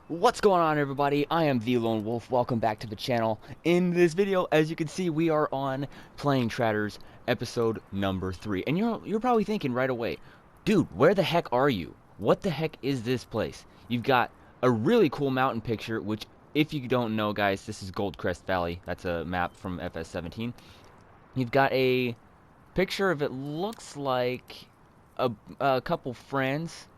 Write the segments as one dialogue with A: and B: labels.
A: What's going on, everybody? I am the Lone Wolf. Welcome back to the channel. In this video, as you can see, we are on playing Trattors episode number 3. And you're probably thinking right away, dude, where the heck are you? What the heck is this place? You've got a really cool mountain picture, which, if you don't know, guys, this is Goldcrest Valley. That's a map from FS17. You've got a picture of it looks like a couple friends.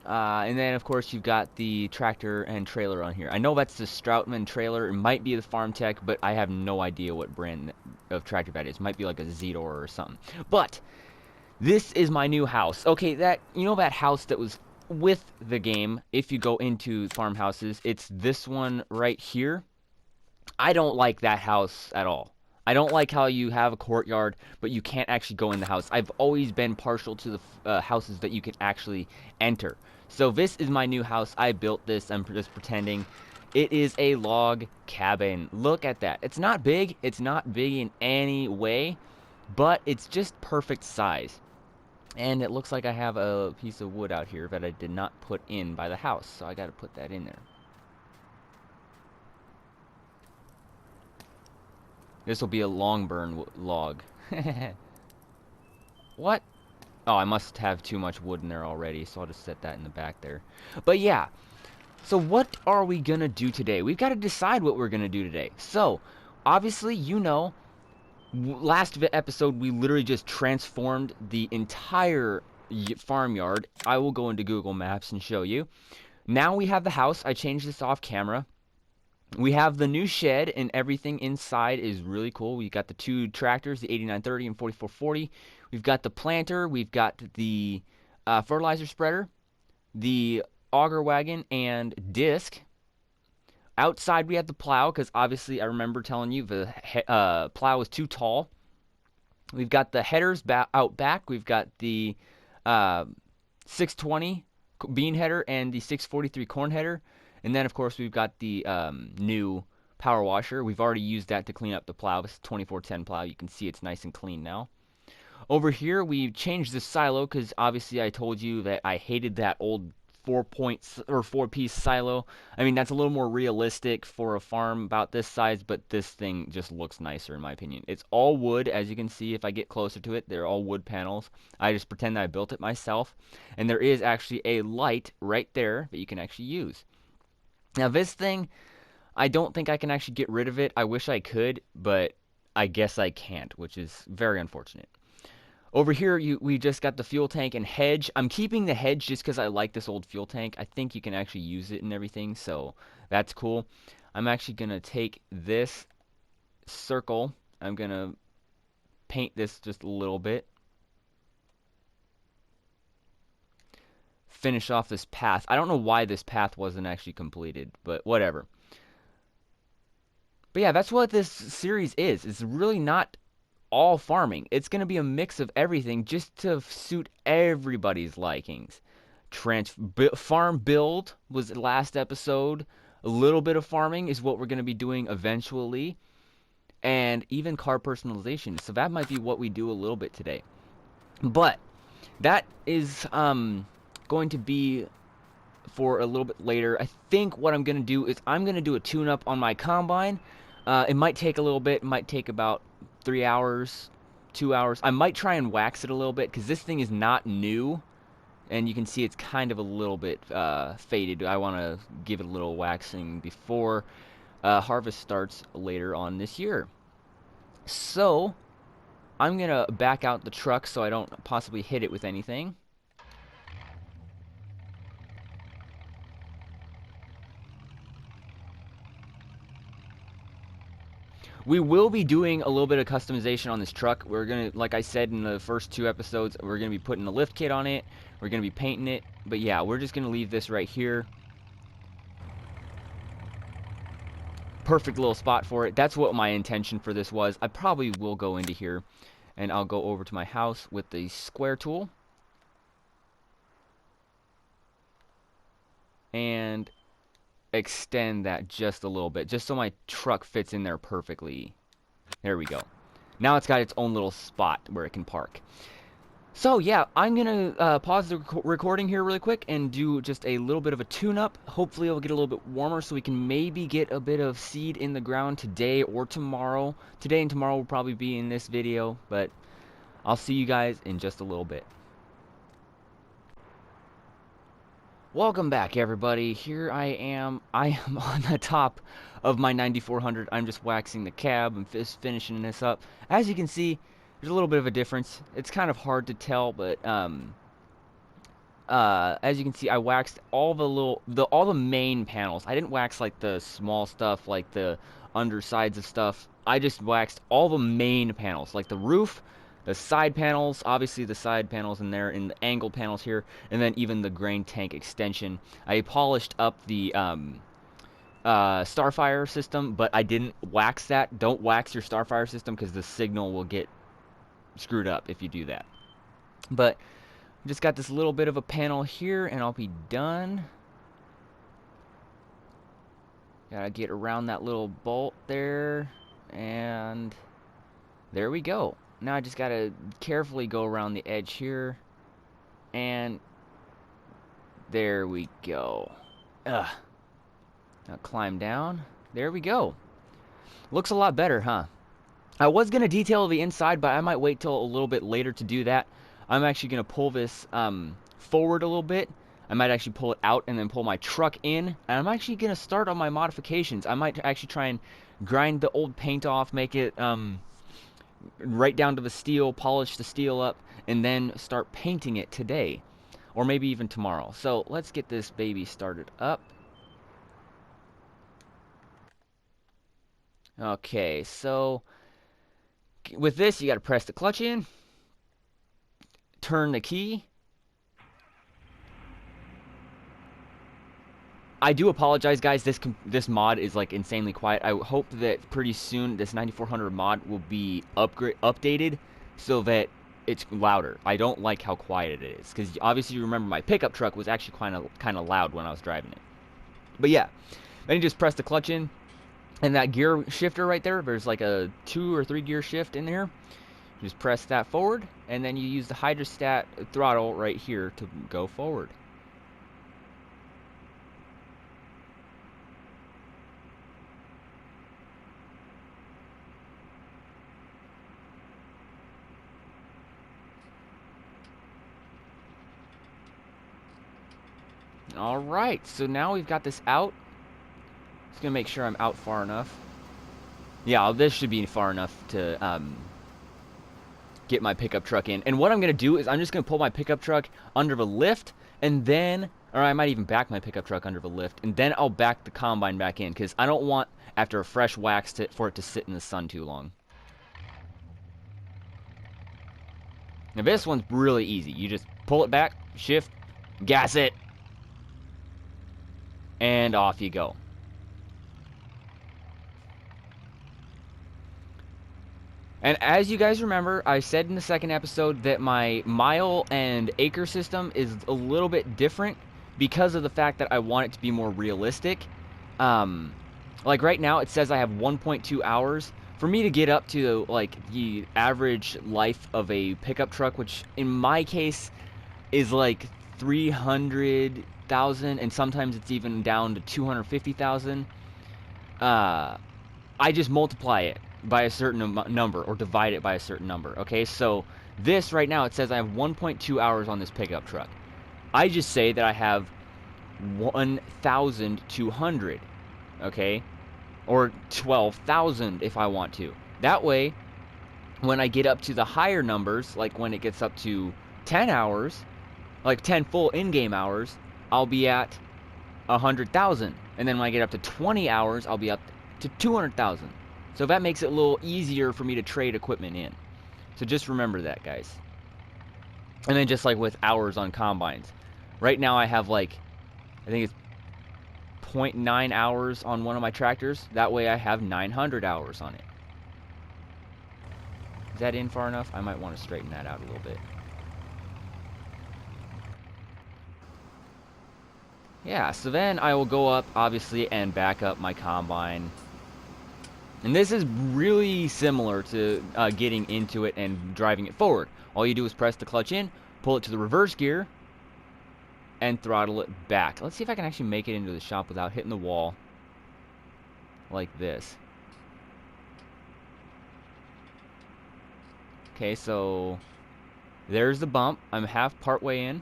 A: And then, of course, you've got the tractor and trailer on here. I know that's the Stroutman trailer. It might be the Farm Tech, but I have no idea what brand of tractor that is. It might be like a Zetor or something. But this is my new house. Okay, that house that was with the game, if you go into farmhouses, it's this one right here. I don't like that house at all. I don't like how you have a courtyard, but you can't actually go in the house. I've always been partial to the houses that you can actually enter. So this is my new house. I built this. I'm just pretending. It is a log cabin. Look at that. It's not big. It's not big in any way, but it's just perfect size. And it looks like I have a piece of wood out here that I did not put in by the house, so I got to put that in there. This will be a long burn log. What? Oh, I must have too much wood in there already, so I'll just set that in the back there. But yeah, so what are we gonna do today? We've got to decide what we're gonna do today. So, obviously, last episode we literally just transformed the entire farmyard. I will go into Google Maps and show you. Now we have the house. I changed this off camera. We have the new shed, and everything inside is really cool. We've got the two tractors, the 8930 and 4440. We've got the planter. We've got the fertilizer spreader, the auger wagon, and disc. Outside, we have the plow, because obviously I remember telling you the plow is too tall. We've got the headers out back. We've got the 620 bean header and the 643 corn header. And then, of course, we've got the new power washer. We've already used that to clean up the plow. This 2410 plow. You can see it's nice and clean now. Over here, we've changed the silo because obviously I told you that I hated that old 4-piece silo. I mean, that's a little more realistic for a farm about this size, but this thing just looks nicer in my opinion. It's all wood, as you can see if I get closer to it. They're all wood panels. I just pretend that I built it myself. And there is actually a light right there that you can actually use. Now this thing, I don't think I can actually get rid of it. I wish I could, but I guess I can't, which is very unfortunate. Over here, we just got the fuel tank and hedge. I'm keeping the hedge just because I like this old fuel tank. I think you can actually use it and everything, so that's cool. I'm actually going to take this circle. I'm going to paint this just a little bit. Finish off this path. I don't know why this path wasn't actually completed, but whatever. But yeah, that's what this series is. It's really not all farming. It's going to be a mix of everything just to suit everybody's likings. Farm build was the last episode. A little bit of farming is what we're going to be doing eventually. And even car personalization. So that might be what we do a little bit today. But that is going to be for a little bit later. I think what I'm going to do is I'm going to do a tune-up on my combine. It might take a little bit. It might take about 3 hours, 2 hours. I might try and wax it a little bit because this thing is not new. And you can see it's kind of a little bit faded. I want to give it a little waxing before harvest starts later on this year. So I'm going to back out the truck so I don't possibly hit it with anything. We will be doing a little bit of customization on this truck. We're going to, like I said in the first 2 episodes, we're going to be putting a lift kit on it. We're going to be painting it. But yeah, we're just going to leave this right here. Perfect little spot for it. That's what my intention for this was. I probably will go into here and I'll go over to my house with the square tool. And extend that just a little bit, just so my truck fits in there perfectly. There we go. Now it's got its own little spot where it can park. So yeah, I'm gonna pause the recording here really quick and do just a little bit of a tune-up. Hopefully it'll get a little bit warmer so we can maybe get a bit of seed in the ground today or tomorrow. Today and tomorrow will probably be in this video, but I'll see you guys in just a little bit. Welcome back, everybody. Here I am. I am on the top of my 9400. I'm just waxing the cab and finishing this up. As you can see, there's a little bit of a difference. It's kind of hard to tell, but as you can see, I waxed all the main panels. I didn't wax like the small stuff, like the undersides of stuff. I just waxed all the main panels, like the roof, the side panels, obviously the side panels in there, and the angle panels here, and then even the grain tank extension. I polished up the Starfire system, but I didn't wax that. Don't wax your Starfire system because the signal will get screwed up if you do that. But just got this little bit of a panel here, and I'll be done. Gotta get around that little bolt there, and there we go. Now I just gotta carefully go around the edge here, and there we go. Now climb down. There we go. Looks a lot better, huh? I was gonna detail the inside, but I might wait till a little bit later to do that. I'm actually going to pull this forward a little bit. I might actually pull it out and then pull my truck in. And I'm actually going to start on my modifications. I might actually try and grind the old paint off, make it right down to the steel, polish the steel up, and then start painting it today. Or maybe even tomorrow. So let's get this baby started up. Okay, so with this, you got to press the clutch in. Turn the key. I do apologize, guys. This mod is like insanely quiet. I hope that pretty soon this 9400 mod will be updated so that it's louder. I don't like how quiet it is because obviously you remember my pickup truck was actually kind of loud when I was driving it. But yeah, then you just press the clutch in, and that gear shifter right there. There's like a 2 or 3 gear shift in there. Just press that forward, and then you use the hydrostat throttle right here to go forward. Alright, so now we've got this out. Just gonna make sure I'm out far enough. Yeah, this should be far enough to get my pickup truck in. And what I'm going to do is I'm just going to pull my pickup truck under the lift, and then, or I might even back my pickup truck under the lift, and then I'll back the combine back in, because I don't want, after a fresh wax, for it to sit in the sun too long. Now this one's really easy. You just pull it back, shift, gas it, and off you go. And as you guys remember, I said in the second episode that my mile and acre system is a little bit different because of the fact that I want it to be more realistic. Like right now it says I have 1.2 hours. For me to get up to like the average life of a pickup truck, which in my case is like 300,000, and sometimes it's even down to 250,000, I just multiply it by a certain number, or divide it by a certain number. Okay, so this right now, it says I have 1.2 hours on this pickup truck. I just say that I have 1,200, okay, or 12,000 if I want to. That way, when I get up to the higher numbers, like when it gets up to 10 hours, like 10 full in-game hours, I'll be at 100,000. And then when I get up to 20 hours, I'll be up to 200,000. So that makes it a little easier for me to trade equipment in. So just remember that, guys. And then just like with hours on combines. Right now I have like, I think it's 0.9 hours on one of my tractors. That way I have 900 hours on it. Is that in far enough? I might want to straighten that out a little bit. Yeah, so then I will go up, obviously, and back up my combine. And this is really similar to getting into it and driving it forward. All you do is press the clutch in, pull it to the reverse gear, and throttle it back. Let's see if I can actually make it into the shop without hitting the wall like this. Okay, so there's the bump. I'm half part way in.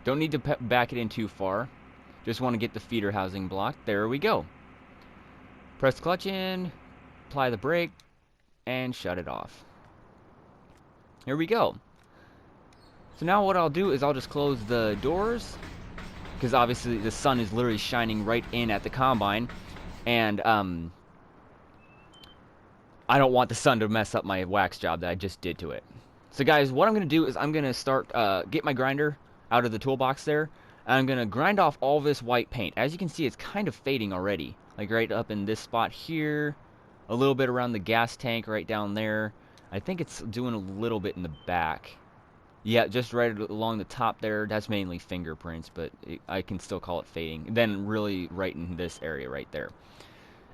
A: Don't need to back it in too far. Just want to get the feeder housing blocked. There we go. Press the clutch in, apply the brake, and shut it off. Here we go. So now what I'll do is I'll just close the doors, because obviously the sun is literally shining right in at the combine, and I don't want the sun to mess up my wax job that I just did to it. So guys, what I'm going to do is I'm going to start, get my grinder out of the toolbox there, and I'm going to grind off all this white paint. As you can see, it's kind of fading already. Like right up in this spot here, a little bit around the gas tank right down there. I think it's doing a little bit in the back. Yeah, just right along the top there. That's mainly fingerprints, but I can still call it fading. Then really right in this area right there.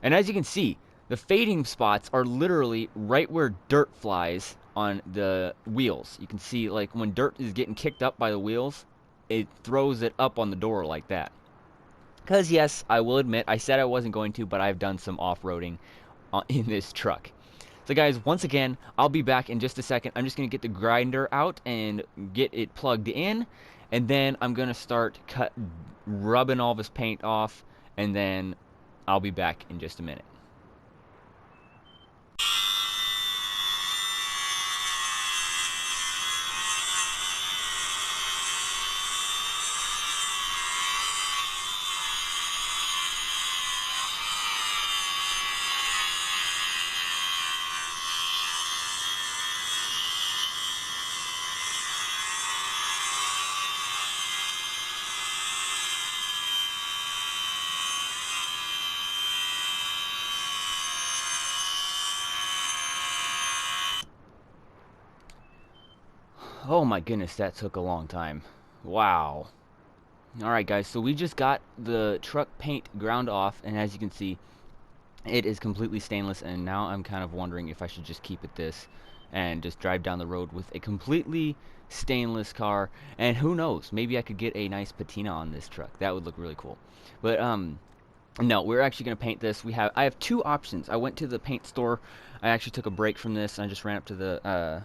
A: And as you can see, the fading spots are literally right where dirt flies on the wheels. You can see, like, when dirt is getting kicked up by the wheels, it throws it up on the door like that. Because, yes, I will admit, I said I wasn't going to, but I've done some off-roading in this truck. So, guys, once again, I'll be back in just a second. I'm just going to get the grinder out and get it plugged in. And then I'm going to start rubbing all this paint off. And then I'll be back in just a minute. Oh my goodness, that took a long time. Wow. Alright guys, so we just got the truck paint ground off, and as you can see, it is completely stainless, and now I'm kind of wondering if I should just keep it this and just drive down the road with a completely stainless car. And who knows, maybe I could get a nice patina on this truck. That would look really cool. But no, we're actually going to paint this. I have two options. I went to the paint store. I actually took a break from this, and I just ran up to the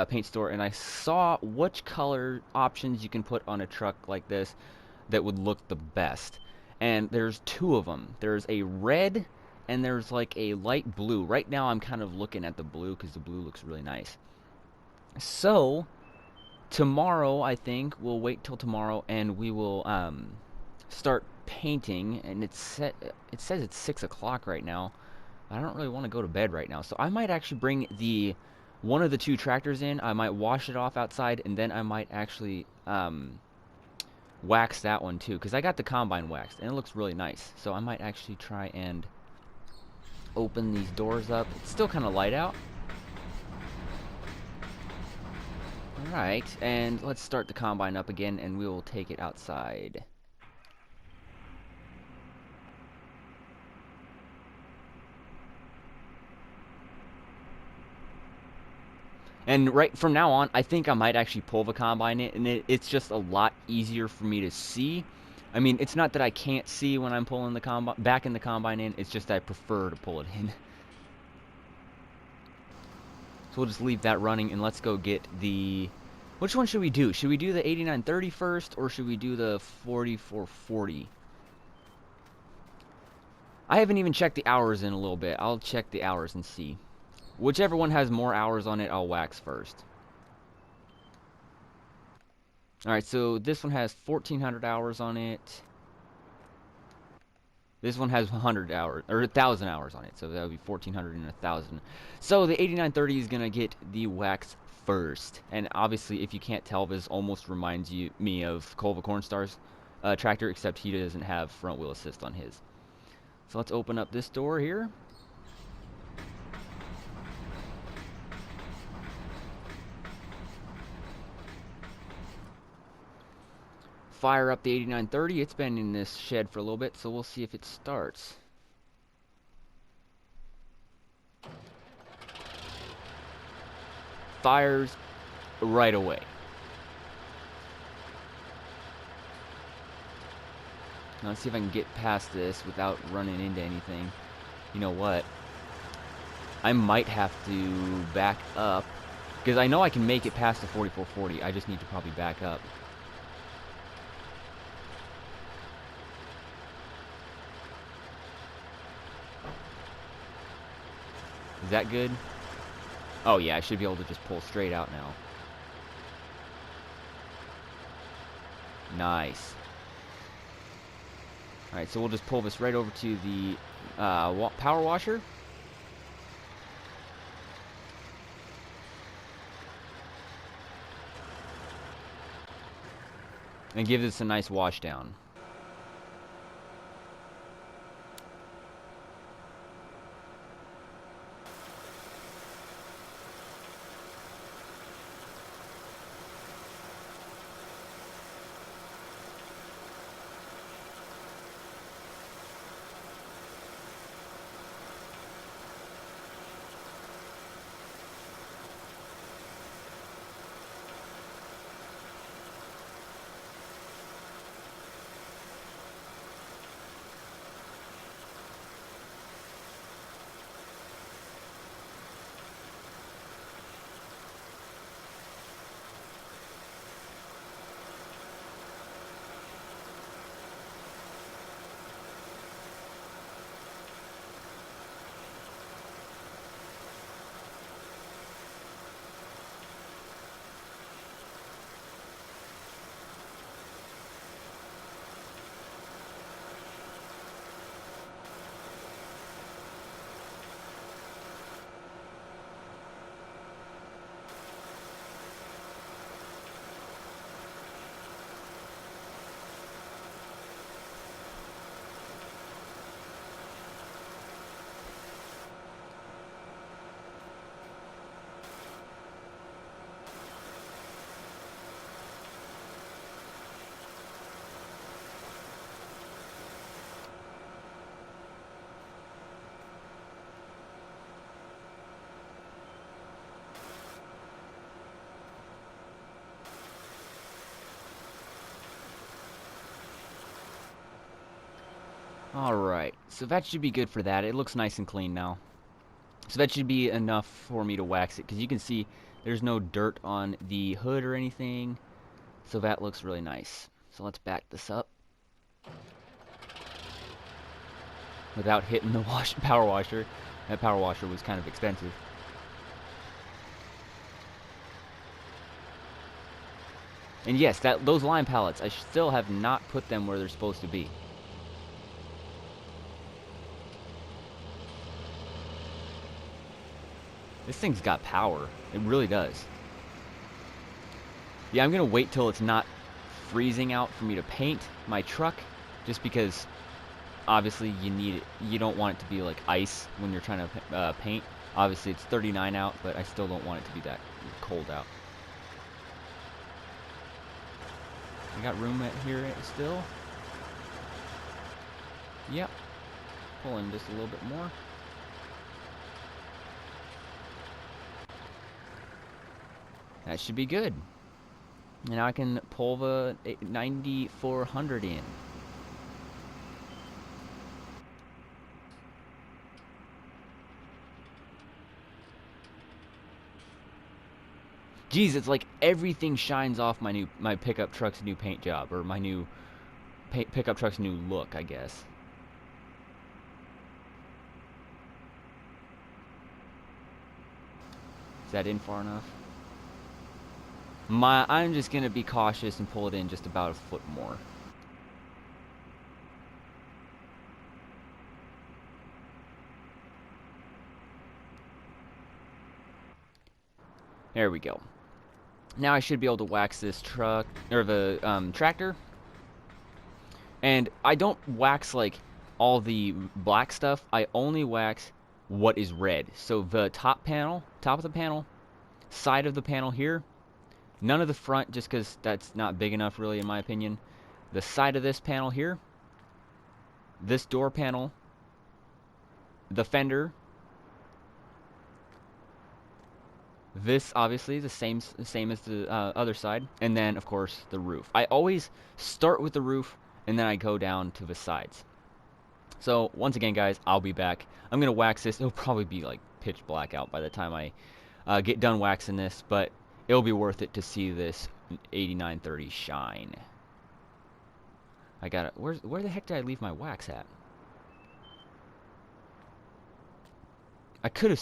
A: paint store, and I saw which color options you can put on a truck like this that would look the best. And there's two of them. There's a red and there's like a light blue. Right now I'm kind of looking at the blue because the blue looks really nice. So tomorrow, I think we'll wait till tomorrow and we will start painting. And it says it's 6 o'clock right now. I don't really want to go to bed right now, so I might actually bring one of the two tractors in. I might wash it off outside, and then I might actually wax that one too, because I got the combine waxed and it looks really nice. So I might actually try and open these doors up. It's still kind of light out. Alright, and let's start the combine up again, and we will take it outside. And right from now on, I think I might actually pull the combine in, and it's just a lot easier for me to see. I mean, it's not that I can't see when I'm pulling the combine back in the combine in. It's just that I prefer to pull it in. So we'll just leave that running, and let's go get the... Which one should we do? Should we do the 8930 first, or should we do the 4440? I haven't even checked the hours in a little bit. I'll check the hours and see. Whichever one has more hours on it, I'll wax first. Alright, so this one has 1,400 hours on it. This one has 100 hours, or 1,000 hours on it, so that would be 1,400 and 1,000. So the 8930 is going to get the wax first. And obviously, if you can't tell, this almost reminds me of Colva Cornstar's tractor, except he doesn't have front wheel assist on his. So let's open up this door here. fire up the 8930. It's been in this shed for a little bit, so we'll see if it starts. Fires right away. Now let's see if I can get past this without running into anything. You know what? I might have to back up, because I know I can make it past the 4440. I just need to probably back up. Is that good? Oh yeah, I should be able to just pull straight out now. Nice. Alright, so we'll just pull this right over to the power washer. And give this a nice wash down. Alright, so that should be good for that. It looks nice and clean now. So that should be enough for me to wax it, because you can see there's no dirt on the hood or anything. So that looks really nice. So let's back this up without hitting the power washer. That power washer was kind of expensive. And yes, those line pallets, I still have not put them where they're supposed to be. This thing's got power. It really does. Yeah, I'm going to wait till it's not freezing out for me to paint my truck, just because obviously you don't want it to be like ice when you're trying to paint. Obviously it's 39 out, but I still don't want it to be that cold out. I got room here still. Yep. Pull in just a little bit more. That should be good. And now I can pull the 9400 in. Geez, it's like everything shines off my pickup truck's new paint job, or my new pickup truck's new look, I guess. Is that in far enough? I'm just gonna be cautious and pull it in just about a foot more. There we go. Now I should be able to wax this truck, or the tractor. And I don't wax like all the black stuff. I only wax what is red. So the top of the panel, side of the panel here. None of the front, just because that's not big enough really in my opinion. the side of this panel here, this door panel, the fender, this obviously the same as the other side, and then of course the roof. I always start with the roof and then I go down to the sides. So once again, guys, I'll be back. I'm gonna wax this. It'll probably be like pitch black out by the time I get done waxing this, but it'll be worth it to see this 8930 shine. I got it. Where the heck did I leave my wax at? I could have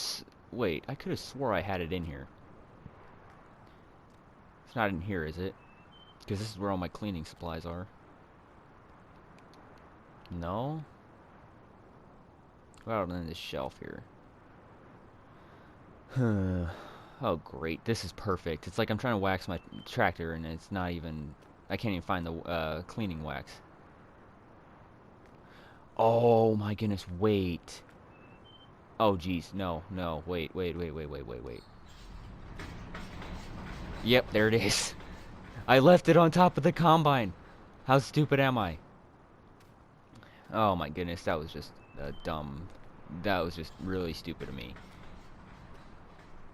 A: wait. I could have swore I had it in here. It's not in here, is it? Because this is where all my cleaning supplies are. No. What out on this shelf here? Oh, great. This is perfect. It's like I'm trying to wax my tractor and it's not even... I can't even find the cleaning wax. Oh, my goodness. Wait. Oh, geez. No, no. Wait. Yep, there it is. I left it on top of the combine. How stupid am I? Oh, my goodness. That was just dumb. That was just really stupid of me.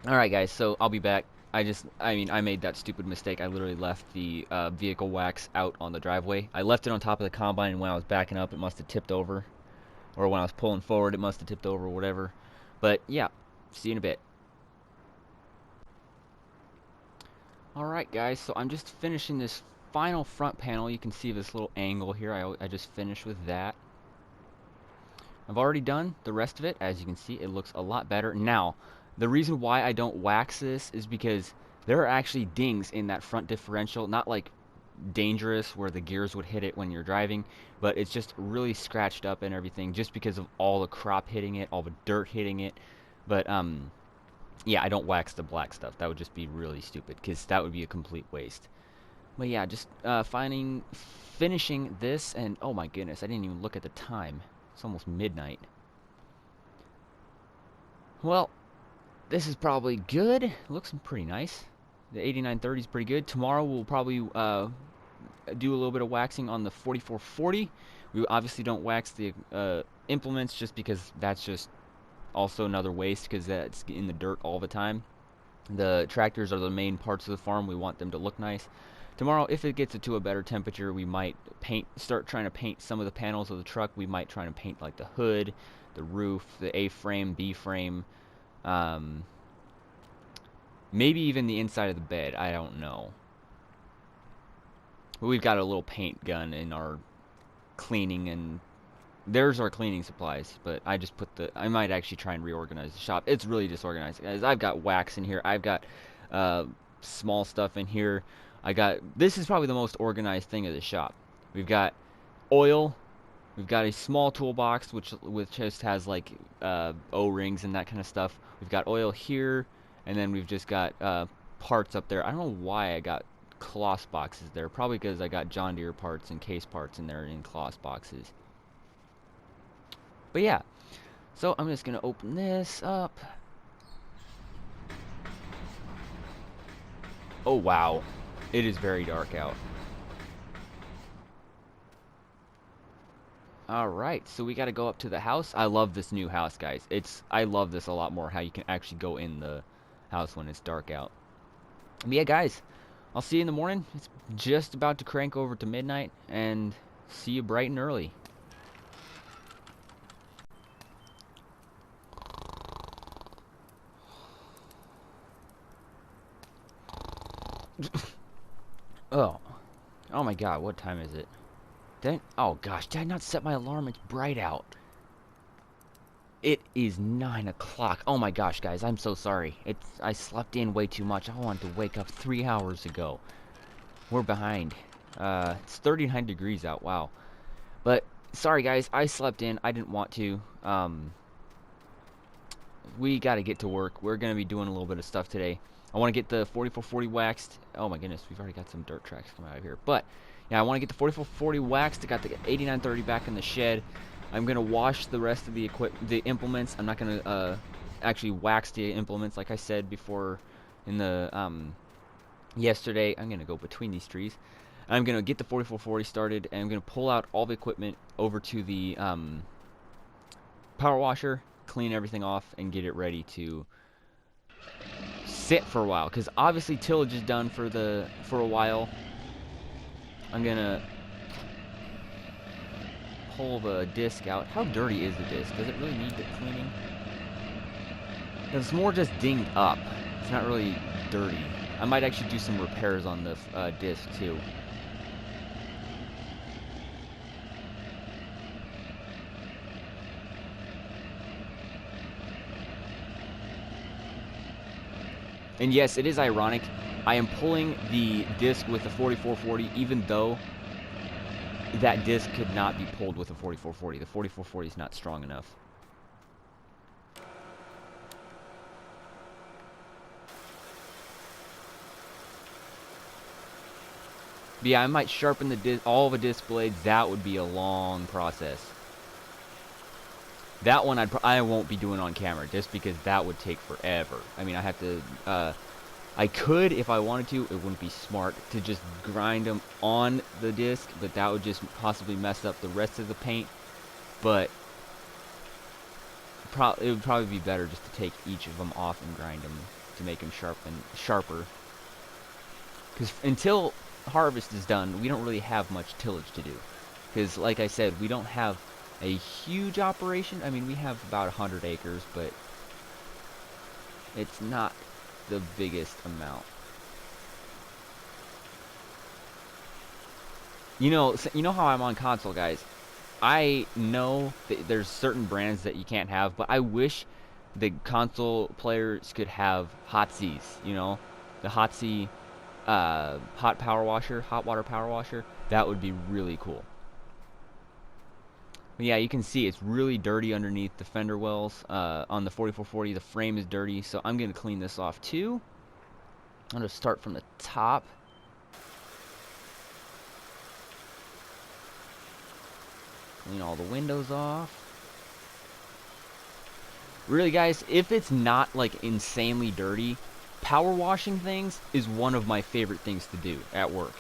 A: Alright, guys. So, I'll be back. I made that stupid mistake. I literally left the vehicle wax out on the driveway. I left it on top of the combine, and when I was backing up, it must have tipped over. Or when I was pulling forward, it must have tipped over, or whatever. But, yeah. See you in a bit. Alright, guys. So, I'm just finishing this final front panel. You can see this little angle here. I just finished with that. I've already done the rest of it. As you can see, it looks a lot better. Now, the reason why I don't wax this is because there are actually dings in that front differential. Not like dangerous where the gears would hit it when you're driving, but it's just really scratched up and everything just because of all the crop hitting it, all the dirt hitting it. But yeah, I don't wax the black stuff. That would just be really stupid because that would be a complete waste. But yeah, just finishing this, and oh my goodness, I didn't even look at the time. It's almost midnight. Well, this is probably good. It looks pretty nice. The 8930 is pretty good. Tomorrow we'll probably do a little bit of waxing on the 4440. We obviously don't wax the implements just because that's just also another waste because that's in the dirt all the time. The tractors are the main parts of the farm. We want them to look nice. Tomorrow, if it gets to a better temperature, we might start trying to paint some of the panels of the truck. We might try to paint like the hood, the roof, the A-frame, B-frame, maybe even the inside of the bed. I don't know. But we've got a little paint gun in our cleaning, and there's our cleaning supplies. But I just put I might actually try and reorganize the shop. It's really disorganized, guys. I've got wax in here. I've got small stuff in here. This is probably the most organized thing of the shop. We've got oil. We've got a small toolbox, which just has like O-rings and that kind of stuff. We've got oil here, and then we've just got parts up there. I don't know why I got cloth boxes there. Probably because I got John Deere parts and case parts in there in cloth boxes. But yeah, so I'm just gonna open this up. Oh wow. It is very dark out. Alright, so we gotta go up to the house. I love this new house, guys. I love this a lot more, how you can actually go in the house when it's dark out. But yeah, guys, I'll see you in the morning. It's just about to crank over to midnight, and see you bright and early. Oh my god, what time is it? Oh gosh, did I not set my alarm? It's bright out. It is 9 o'clock. Oh my gosh, guys, I'm so sorry. I slept in way too much. I wanted to wake up 3 hours ago. We're behind. It's 39 degrees out, wow. But, sorry guys, I slept in. I didn't want to. We gotta get to work. We're gonna be doing a little bit of stuff today. I want to get the 4440 waxed. Oh my goodness, we've already got some dirt tracks coming out of here. But, yeah, I want to get the 4440 waxed. I got the 8930 back in the shed. I'm going to wash the rest of the implements. I'm not going to actually wax the implements like I said before in the yesterday. I'm going to go between these trees. I'm going to get the 4440 started, and I'm going to pull out all the equipment over to the power washer, clean everything off, and get it ready to sit for a while. Because obviously tillage is done for a while. I'm going to pull the disc out. How dirty is the disc? Does it really need the cleaning? It's more just dinged up. It's not really dirty. I might actually do some repairs on the disc too. And yes, it is ironic. I am pulling the disc with the 4440, even though that disc could not be pulled with a 4440. The 4440 is not strong enough. But yeah, I might sharpen the all the disc blades. That would be a long process. That one I won't be doing on camera, just because that would take forever. I mean, I have to. I could if I wanted to. It wouldn't be smart to just grind them on the disc, but that would just possibly mess up the rest of the paint. But it would probably be better just to take each of them off and grind them to make them sharper. Because until harvest is done, we don't really have much tillage to do. Because, like I said, we don't have a huge operation. I mean, we have about 100 acres, but it's not the biggest amount. You know how I'm on console, guys. I know that there's certain brands that you can't have, but I wish the console players could have Hotseas. You know, the Hotsea hot water power washer. That would be really cool. But yeah, you can see it's really dirty underneath the fender wells on the 4440. The frame is dirty, so I'm going to clean this off too. I'm going to start from the top. Clean all the windows off. Really, guys, if it's not like insanely dirty, power washing things is one of my favorite things to do at work.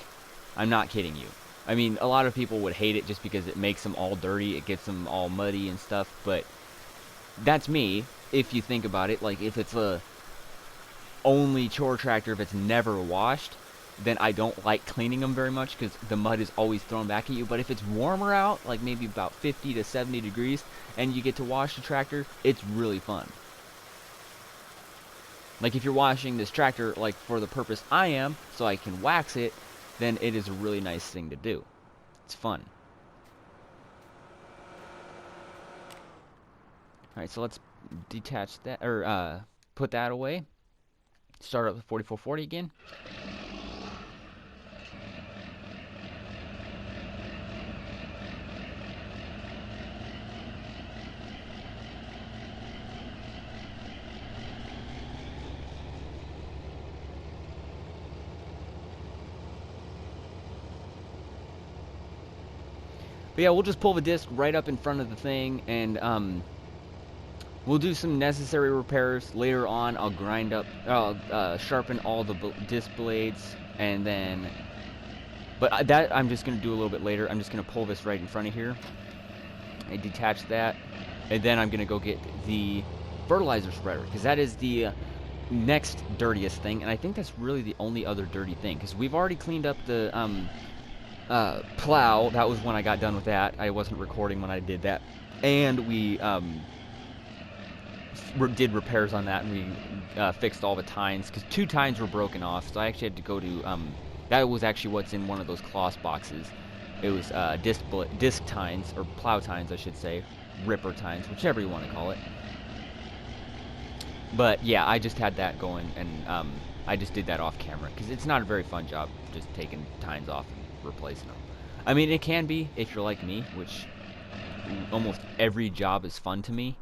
A: I'm not kidding you. I mean, a lot of people would hate it just because it makes them all dirty. It gets them all muddy and stuff. But that's me, if you think about it. Like, if it's a only chore tractor, if it's never washed, then I don't like cleaning them very much because the mud is always thrown back at you. But if it's warmer out, like maybe about 50 to 70 degrees, and you get to wash the tractor, it's really fun. Like, if you're washing this tractor, like, for the purpose I am, so I can wax it, then it is a really nice thing to do. It's fun. Alright, so let's detach that, or put that away. Start up with 4440 again. But yeah, we'll just pull the disc right up in front of the thing, and we'll do some necessary repairs. Later on, I'll grind up, sharpen all the disc blades, and then... But that I'm just going to do a little bit later. I'm just going to pull this right in front of here. I detach that, and then I'm going to go get the fertilizer spreader, because that is the next dirtiest thing, and I think that's really the only other dirty thing, because we've already cleaned up the... plow. That was when I got done with that. I wasn't recording when I did that. And we did repairs on that, and we fixed all the tines, because 2 tines were broken off, so I actually had to go to that was actually what's in one of those cloth boxes. It was disc tines, or plow tines I should say, ripper tines, whichever you want to call it. But yeah, I just had that going, and I just did that off camera, because it's not a very fun job just taking tines off and replacing them. I mean, it can be if you're like me, which almost every job is fun to me.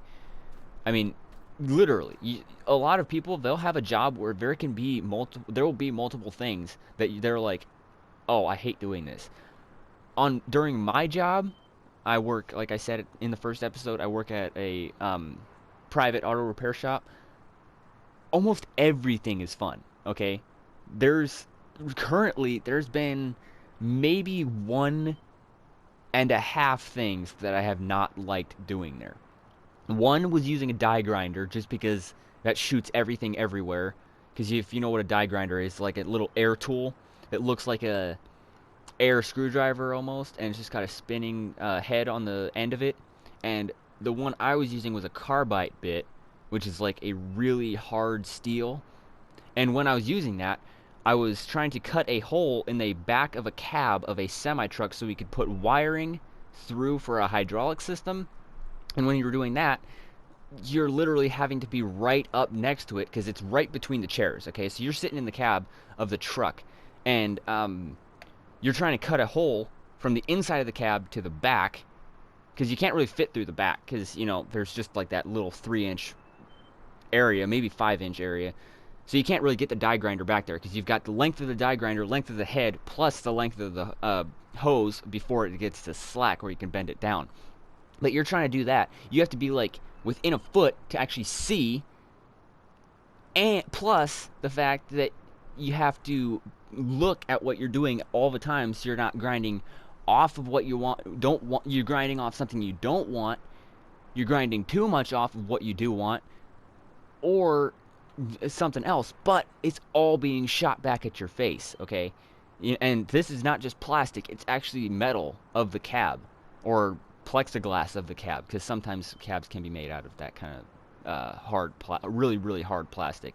A: I mean, literally, a lot of people, they'll have a job where there will be multiple things that they're like, oh, I hate doing this. During my job, I work, like I said in the first episode, I work at a private auto repair shop. Almost everything is fun, okay? There's been maybe one and a half things that I have not liked doing there. One was using a die grinder just because that shoots everything everywhere. Because if you know what a die grinder is, like a little air tool, it looks like a air screwdriver almost, and it's just got a spinning head on the end of it. And the one I was using was a carbide bit, which is like a really hard steel. And when I was using that, I was trying to cut a hole in the back of a cab of a semi truck so we could put wiring through for a hydraulic system. And when you were doing that, you're literally having to be right up next to it because it's right between the chairs. Okay, so you're sitting in the cab of the truck, and you're trying to cut a hole from the inside of the cab to the back because you can't really fit through the back because there's just like that little 3-inch area, maybe 5-inch area. So you can't really get the die grinder back there because you've got the length of the die grinder, length of the head, plus the length of the hose before it gets to slack where you can bend it down. But you're trying to do that. You have to be like within a foot to actually see, and plus the fact that you have to look at what you're doing all the time so you're not grinding off of what you don't want. You're grinding off something you don't want. You're grinding too much off of what you do want, or something else, but it's all being shot back at your face, okay? And this is not just plastic, it's actually metal of the cab, or plexiglass of the cab, because sometimes cabs can be made out of that kind of really, really hard plastic.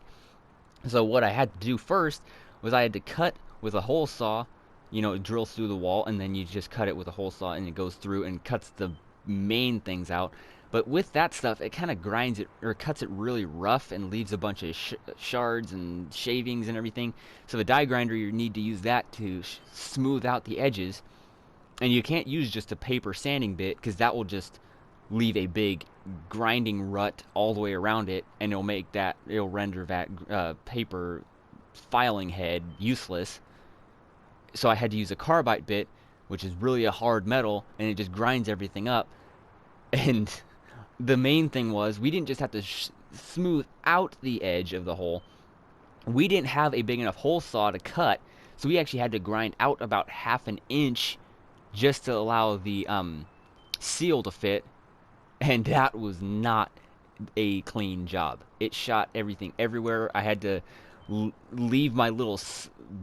A: So what I had to do first was I had to cut with a hole saw, it drills through the wall, and then you just cut it with a hole saw, and it goes through and cuts the main things out. But with that stuff, it kind of grinds it or cuts it really rough and leaves a bunch of shards and shavings and everything. So the die grinder, you need to use that to smooth out the edges. And you can't use just a paper sanding bit because that will just leave a big grinding rut all the way around it, and it'll render that paper filing head useless. So I had to use a carbide bit, which is really a hard metal, and it just grinds everything up. And the main thing was we didn't just have to smooth out the edge of the hole. We didn't have a big enough hole saw to cut, so we actually had to grind out about 1/2 inch just to allow the seal to fit, and that was not a clean job. It shot everything everywhere. I had to leave my little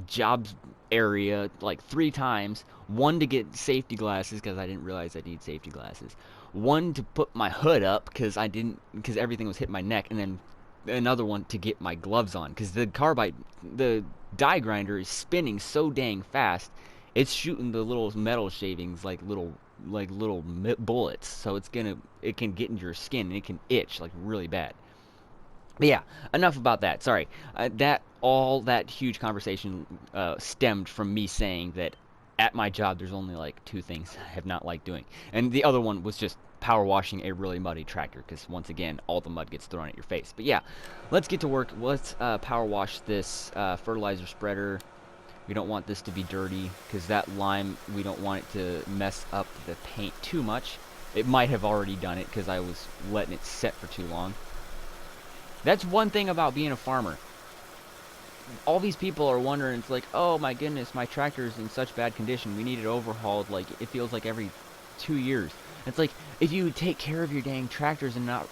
A: job area like 3 times. One to get safety glasses because I didn't realize I need safety glasses. One to put my hood up because everything was hitting my neck, and then another one to get my gloves on because the die grinder is spinning so dang fast. It's shooting the little metal shavings like little bullets. So it can get into your skin and it can itch like really bad. But yeah, enough about that. Sorry. That huge conversation stemmed from me saying that at my job there's only like 2 things I have not liked doing. And the other one was just power washing a really muddy tractor because once again all the mud gets thrown at your face. But yeah, let's get to work. Let's power wash this fertilizer spreader. We don't want this to be dirty because that lime, we don't want it to mess up the paint too much. It might have already done it because I was letting it set for too long. That's one thing about being a farmer. All these people are wondering, it's like, oh my goodness, my tractor's in such bad condition. We need it overhauled. Like, it feels like every 2 years. It's like, if you take care of your dang tractors and not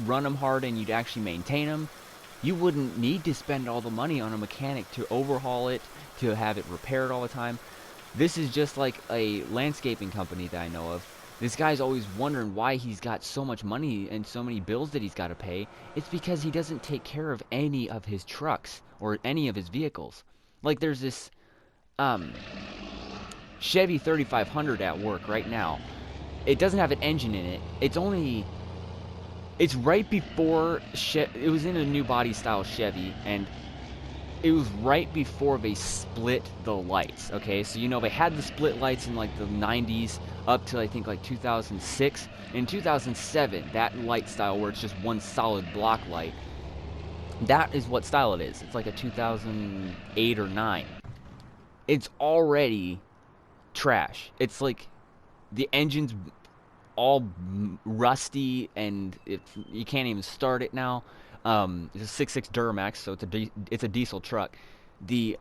A: run them hard and you'd actually maintain them, you wouldn't need to spend all the money on a mechanic to overhaul it, to have it repaired all the time. This is just like a landscaping company that I know of. This guy's always wondering why he's got so much money and so many bills that he's got to pay. It's because he doesn't take care of any of his trucks or any of his vehicles. Like there's this Chevy 3500 at work right now. It doesn't have an engine in it. It's right before it was in a new body style Chevy, and it was right before they split the lights. Okay, so they had the split lights in like the 90s up to I think like 2006. In 2007, that light style where it's just one solid block light, that is what style it is. It's like a 2008 or 9. It's already trash. It's like the engine's all rusty and you can't even start it now. It's a 6.6 Duramax, so it's a diesel truck. The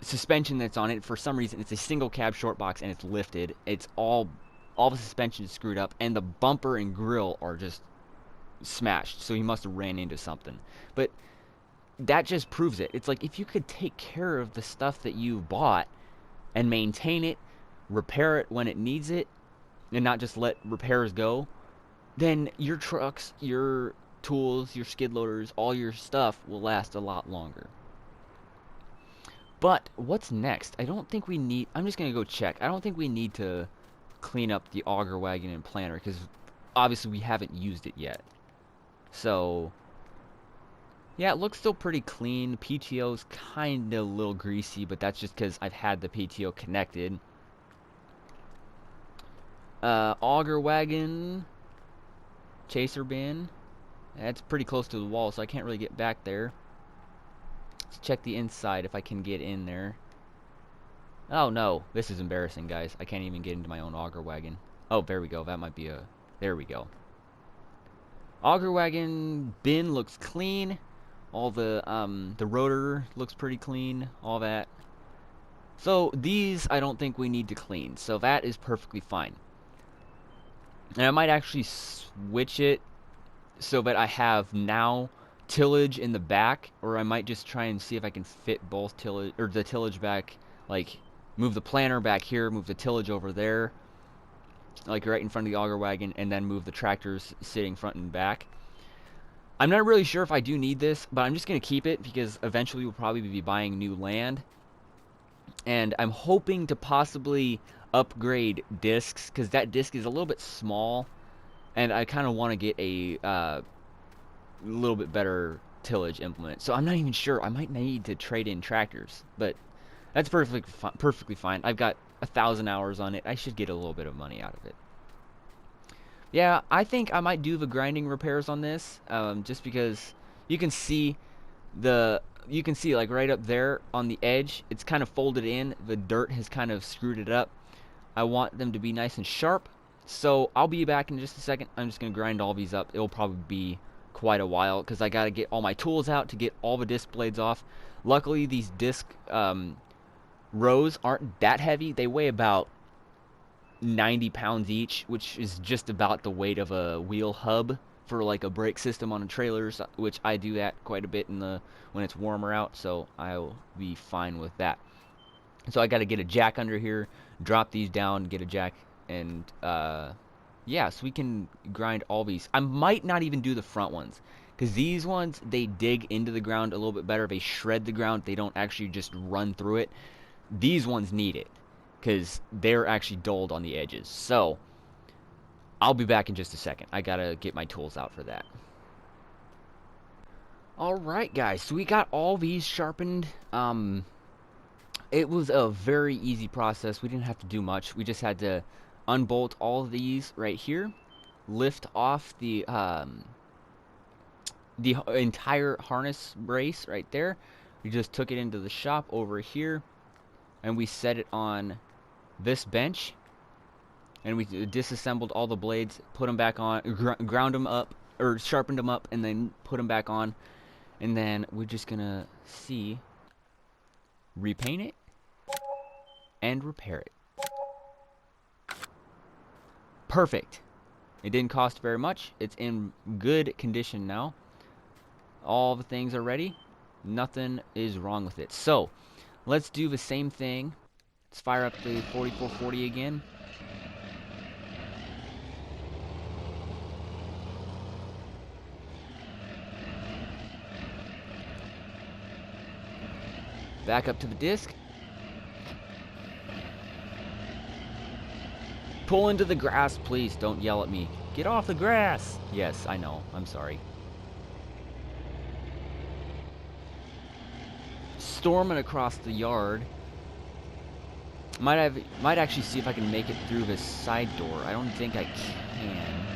A: suspension that's on it. For some reason, it's a single cab short box and it's lifted. It's all the suspension is screwed up, and the bumper and grill are just smashed. So he must have ran into something. But that just proves it. It's like, if you could take care of the stuff that you bought and maintain it, repair it when it needs it, and not just let repairs go, then your trucks, your tools, your skid loaders, all your stuff will last a lot longer. But what's next? I don't think we need... I'm just going to go check. I don't think we need to clean up the auger wagon and planter, because obviously we haven't used it yet. So, yeah, it looks still pretty clean. The PTO's kind of a little greasy, but that's just because I've had the PTO connected. Auger wagon, chaser bin. That's pretty close to the wall, so I can't really get back there. Let's check the inside if I can get in there. Oh no, this is embarrassing, guys. I can't even get into my own auger wagon. Oh, there we go. That might be a... There we go. Auger wagon bin looks clean. All the rotor looks pretty clean. All that. So these I don't think we need to clean. So that is perfectly fine. And I might actually switch it so that I have now tillage in the back, or I might just try and see if I can fit both tillage, or the tillage back, like move the planter back here, move the tillage over there, like right in front of the auger wagon, and then move the tractors sitting front and back. I'm not really sure if I do need this, but I'm just going to keep it because eventually we'll probably be buying new land. And I'm hoping to possibly upgrade discs, because that disc is a little bit small, and I kind of want to get a little bit better tillage implement. So I'm not even sure. I might need to trade in tractors, but that's perfectly fine. I've got 1,000 hours on it. I should get a little bit of money out of it. Yeah, I think I might do the grinding repairs on this, just because you can see like right up there on the edge, it's kind of folded in. The dirt has kind of screwed it up. I want them to be nice and sharp, so I'll be back in just a second. I'm just going to grind all these up. It'll probably be quite a while because I got to get all my tools out to get all the disc blades off. Luckily, these disc rows aren't that heavy. They weigh about 90 pounds each, which is just about the weight of a wheel hub for like a brake system on a trailer, which I do that quite a bit when it's warmer out, so I'll be fine with that. So I got to get a jack under here, drop these down, get a jack, and yeah, so we can grind all these. I might not even do the front ones, because these ones, they dig into the ground a little bit better. They shred the ground. They don't actually just run through it. These ones need it, because they're actually dulled on the edges. So I'll be back in just a second. I gotta get my tools out for that. Alright guys, so we got all these sharpened. It was a very easy process. We didn't have to do much. We just had to unbolt all of these right here, lift off the entire harness brace right there. We just took it into the shop over here, and we set it on this bench, and we disassembled all the blades, put them back on, ground them up, or sharpened them up, and then put them back on. And then we're just gonna repaint it and repair it. Perfect. It didn't cost very much. It's in good condition now. All the things are ready. Nothing is wrong with it. So let's do the same thing. Let's fire up the 4440 again. Back up to the disc. Pull into the grass, please. Don't yell at me. Get off the grass. Yes, I know. I'm sorry. Storming across the yard. Might actually see if I can make it through this side door. I don't think I can.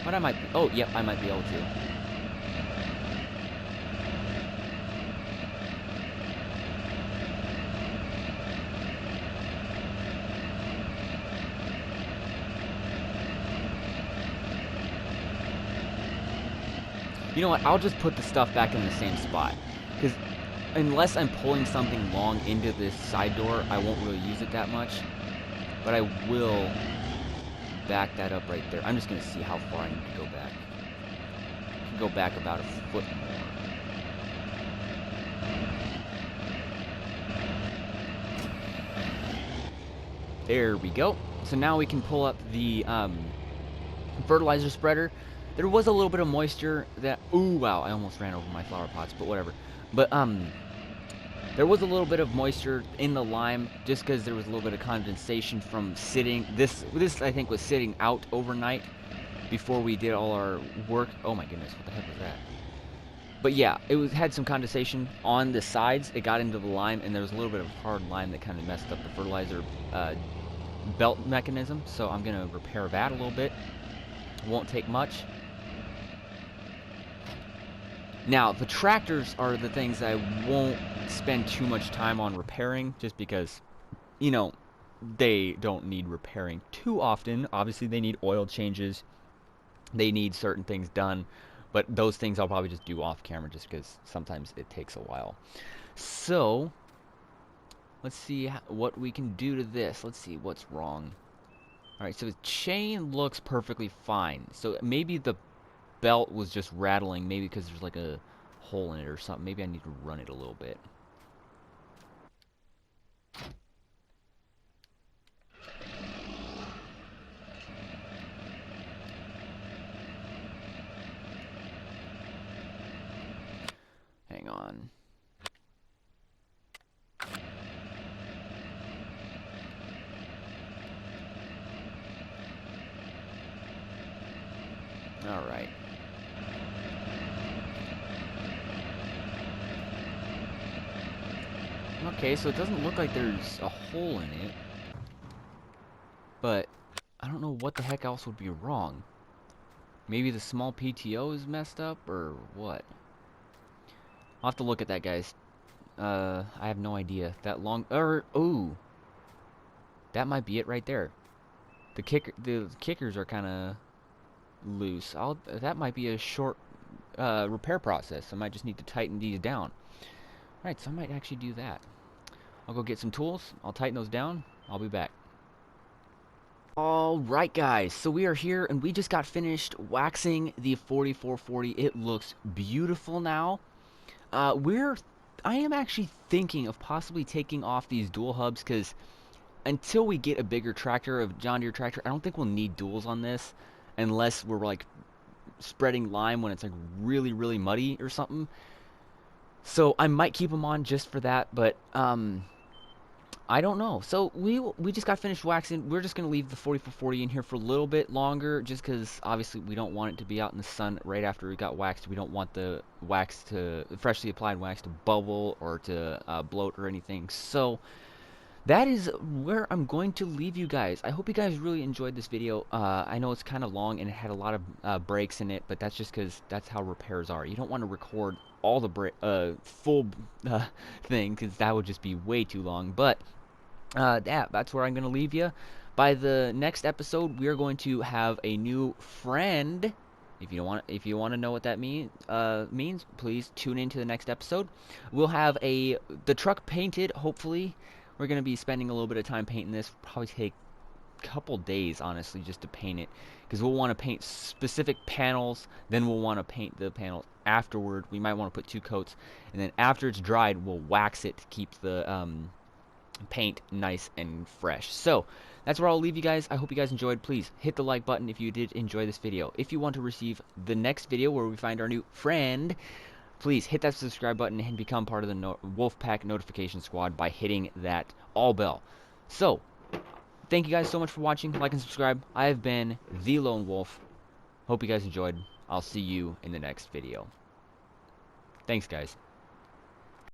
A: But I might be. Oh, yep, I might be able to. You know what? I'll just put the stuff back in the same spot. Because unless I'm pulling something long into this side door, I won't really use it that much. But I will back that up right there. I'm just going to see how far I need to go back. I can go back about a foot more. There we go. So now we can pull up the fertilizer spreader. There was a little bit of moisture that... Ooh, wow, I almost ran over my flower pots, but whatever. But, there was a little bit of moisture in the lime just because there was a little bit of condensation from sitting... This, I think, was sitting out overnight before we did all our work. Oh my goodness, what the heck was that? But yeah, had some condensation on the sides. It got into the lime, and there was a little bit of hard lime that kind of messed up the fertilizer belt mechanism. So I'm going to repair that a little bit. Won't take much. Now, the tractors are the things I won't spend too much time on repairing, just because, you know, they don't need repairing too often. Obviously, they need oil changes. They need certain things done. But those things I'll probably just do off camera, just because sometimes it takes a while. So, let's see what we can do to this. Let's see what's wrong. Alright, so the chain looks perfectly fine. So maybe the belt was just rattling, maybe because there's like a hole in it or something. Maybe I need to run it a little bit. Hang on. Alright. Okay, so it doesn't look like there's a hole in it. But I don't know what the heck else would be wrong. Maybe the small PTO is messed up, or what? I'll have to look at that, guys. I have no idea. That long... ooh. That might be it right there. The kickers are kind of loose. That might be a short repair process. I might just need to tighten these down. Alright, so I might actually do that. I'll go get some tools. I'll tighten those down. I'll be back. Alright guys, so we are here and we just got finished waxing the 4440. It looks beautiful now. I am actually thinking of possibly taking off these dual hubs, because until we get a bigger tractor, a John Deere tractor, I don't think we'll need duals on this unless we're like spreading lime when it's like really, really muddy or something. So I might keep them on just for that, but I don't know. So we just got finished waxing. We're just going to leave the 4440 in here for a little bit longer, just because obviously we don't want it to be out in the sun right after we got waxed. We don't want the freshly applied wax to bubble or to bloat or anything. So that is where I'm going to leave you guys. I hope you guys really enjoyed this video. I know it's kind of long and it had a lot of breaks in it, but that's just because that's how repairs are. You don't want to record all the full thing, because that would just be way too long. But that's where I'm going to leave you. By the next episode, we are going to have a new friend. If you want to know what that means, please tune into the next episode. We'll have the truck painted, hopefully. We're going to be spending a little bit of time painting this. Probably take a couple days, honestly, just to paint it. Because we'll want to paint specific panels. Then we'll want to paint the panels afterward. We might want to put 2 coats. And then after it's dried, we'll wax it to keep the paint nice and fresh. So that's where I'll leave you guys. I hope you guys enjoyed. Please hit the like button if you did enjoy this video. If you want to receive the next video where we find our new friend, please hit that subscribe button and become part of the Wolfpack notification squad by hitting that all bell. So, thank you guys so much for watching. Like and subscribe. I have been The Lone Wolf. Hope you guys enjoyed. I'll see you in the next video. Thanks, guys.